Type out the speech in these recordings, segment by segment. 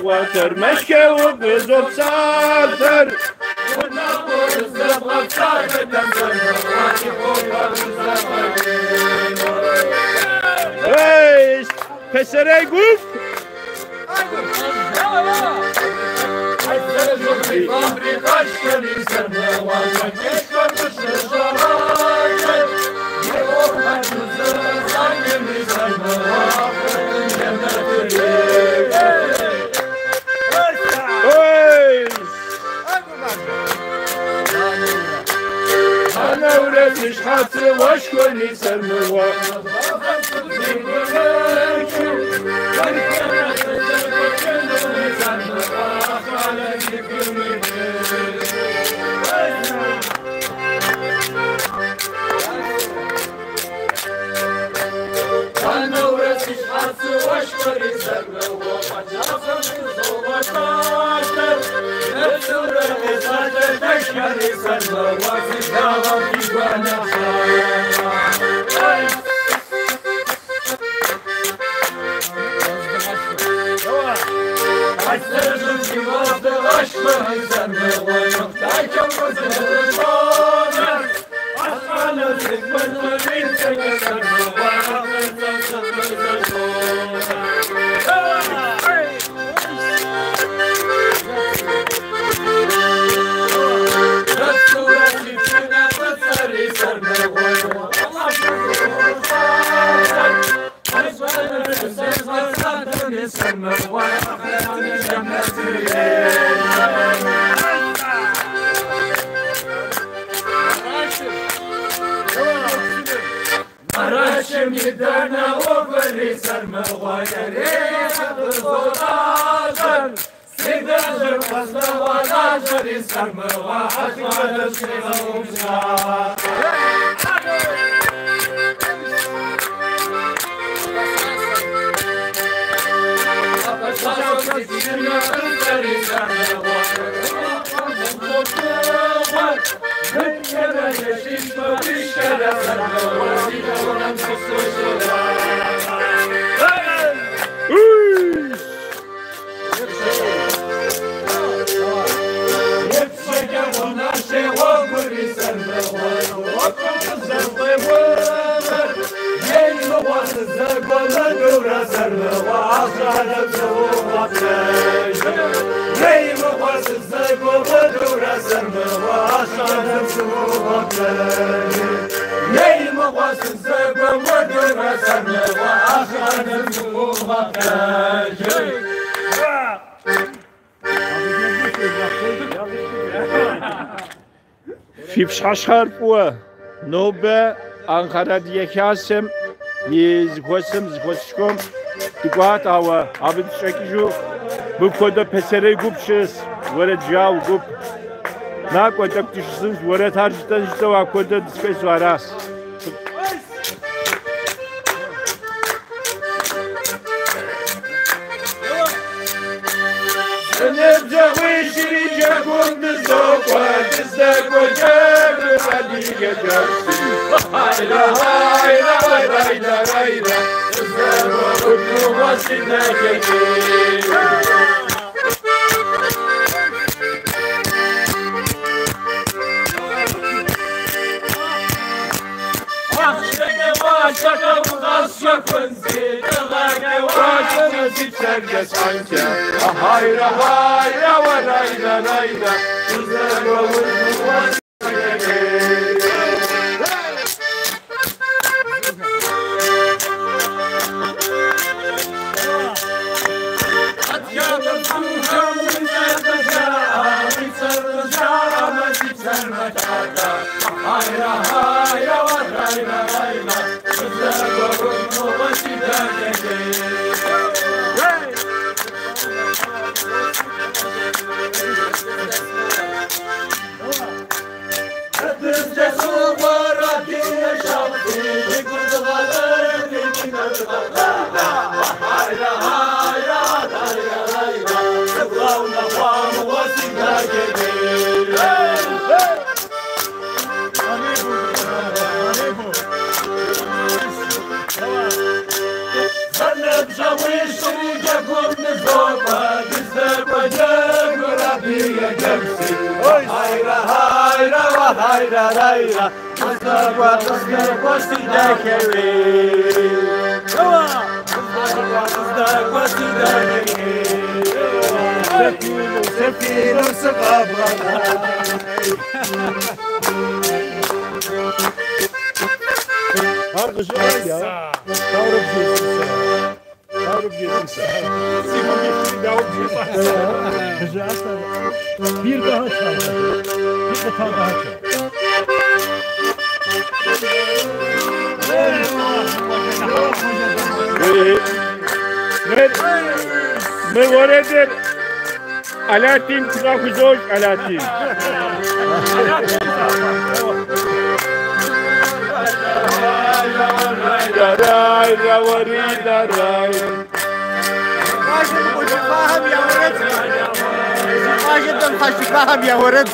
واتر مشكي وبزوب ساتر ايش پسره گفت مش حاطر واشكرني سرموا فيبشاشر بوا نوبة أنقرة ديكاسم يزغوسم زغوسكم تقوات أوا أبد شكجو بكودا پسره گوبشس ورد جاو گوب ناكو تكتشسم ورد هرجتن جتوا كودا دسكيس واراس نبجا ويشري جاكم بالزوقة تستاكو جابر بديك جارسي هايلا هايلا رايلا رايلا تستاكو كنو واسنا كتير Şaka budas şakınzi, dağage vaşanızı çerge sanki. Hayra hayra ve rayla rayla, kızlar olur hayra hayra ve rayla rayla, kızlar olur mu başına gelir. Hayra hayra, Mustafa Mustafa Sidakeri. Mustafa Sidakeri. Sefino Sababa. Arkadaşlar ya. Kavrup diyorsun sen. Kavrup diyorsun sen. Simon bir daha diyorsun. Bir daha çal. Bir defa daha çal. Me voredir Alaaddin Kuzakuzoj Alaaddin. Ray rawari ray. Başım koca faham ya ورد. Başımdan taşı faham ya ورد.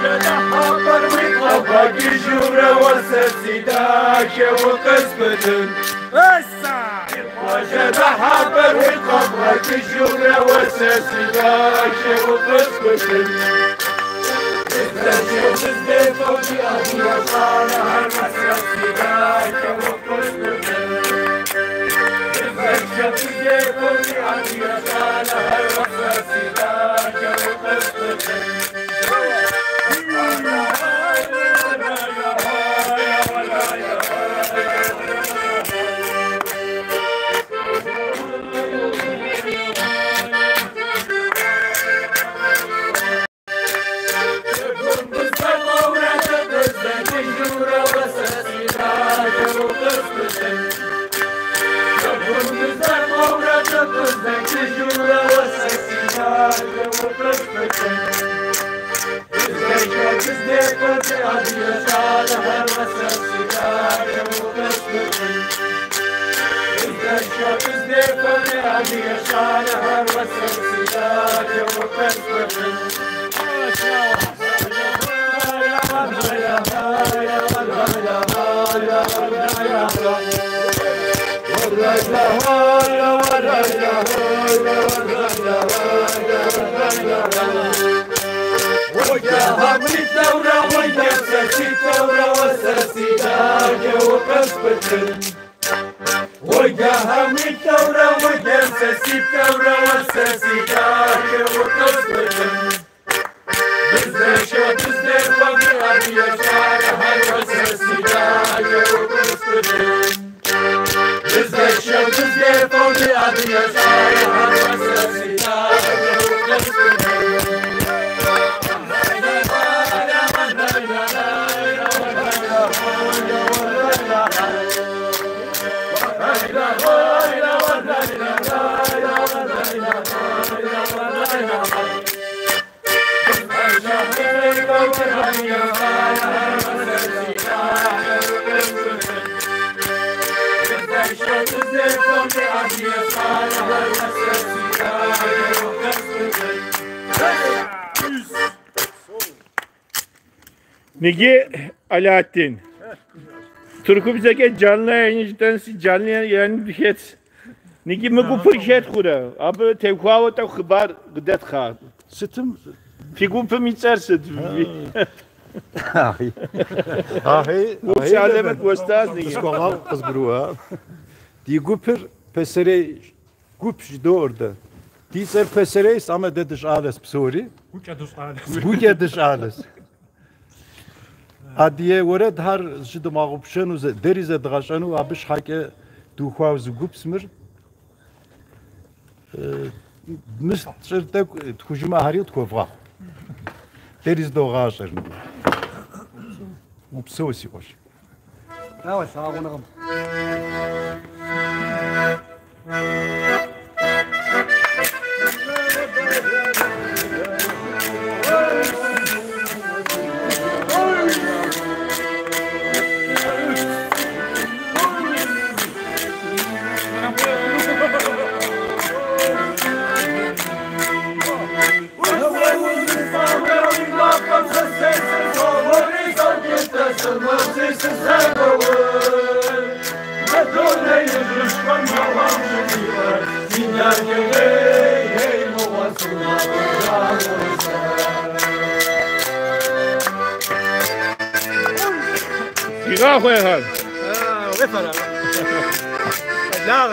حبر وقفك جورة وسسيداك وقسمتن وجد حبر وقفك جورة وسسيداك وقسمتن إذا شفت الزيتون أبي صالح وسسيداك وقسمتن إذا شفت الزيتون أبي صالح وسسيداك وقسمتن Nigi Alaaddin. Türkü bize canlı yayıncıdan canlı yayın diyet. Nigi mi bu fırsat kura. Abi tevkava da haber gıdet kha. Sütüm. Figum mitsersit. Ahi. Bu şalemet vostaz nigi. Skogal kız gruğa. Die Gupper pesere gup orada. Dieser pesere ist ama dediş alles psori. Guja dediş alles. Adiye ورد هر جد ماغوبشن و دریز دغشن و ابش حکه دوخوا و گوبسمر مسترده تخوجم هریت کوفا دریز دوغاشر مبسوسی باش. نه سلام خويا غفرة لا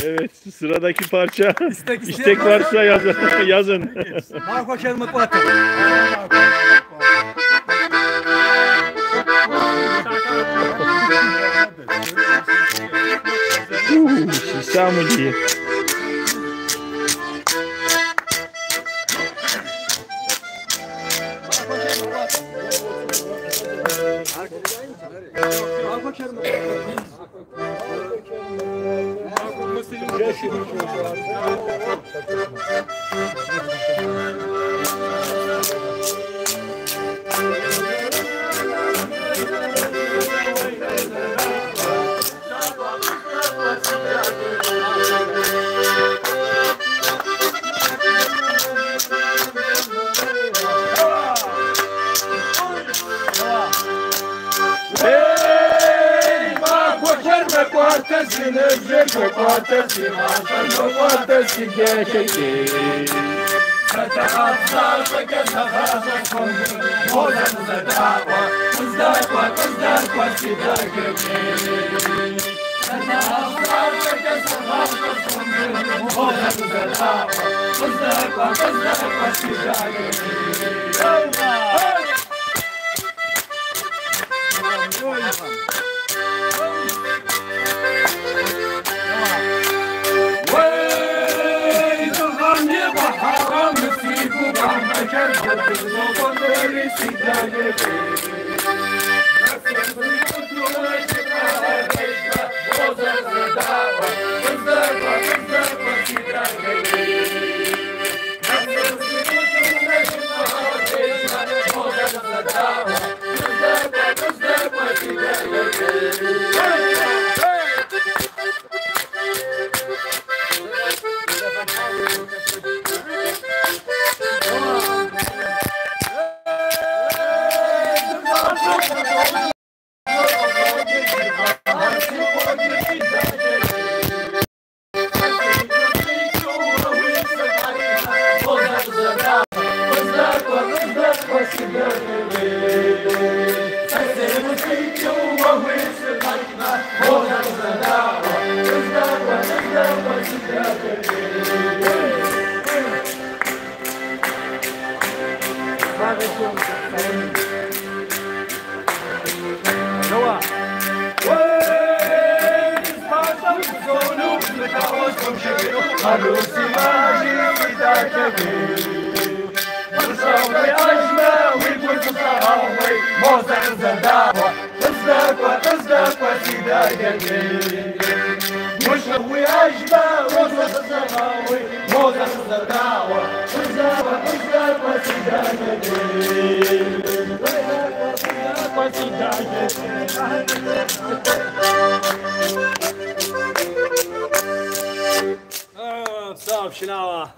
Evet, sıradaki parça istek varsa yazın. Самый. عروسي ماجي داكبي وصاوي أجمع ويقول تصاوي موزع زداوة تصدق وسيداكبي مشوي أجمع ويقول تصاوي موزع زداوة تصدق صعب شناوة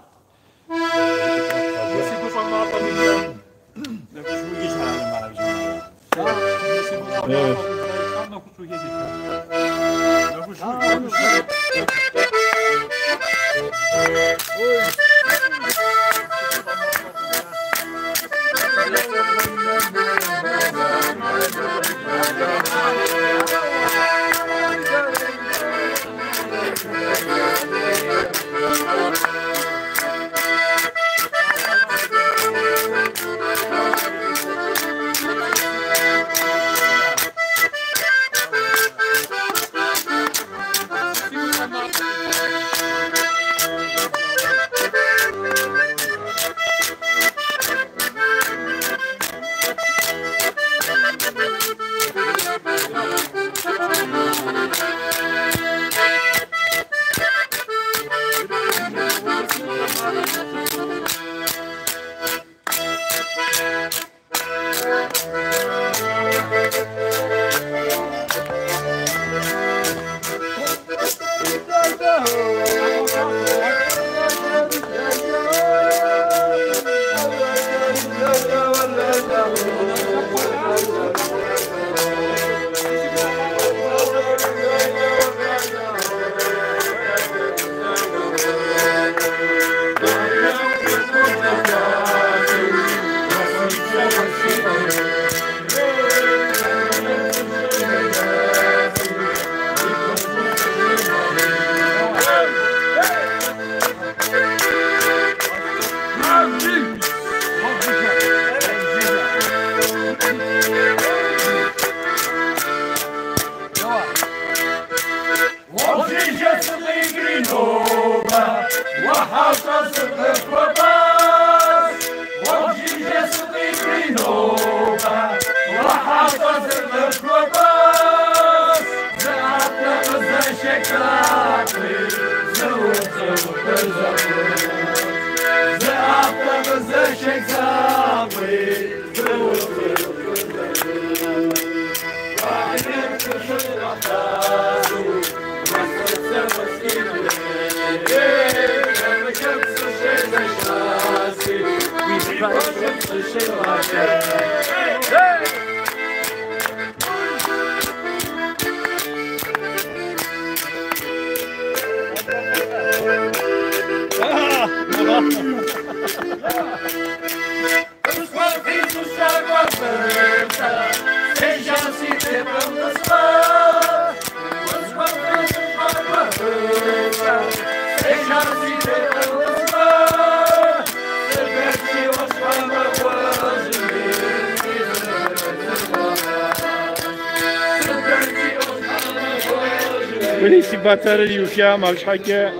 وليسي باتر يوشيا مالش حكي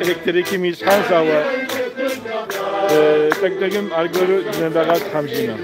elektriki mishan zawa. Tak degim algoru zendagaz hamzina.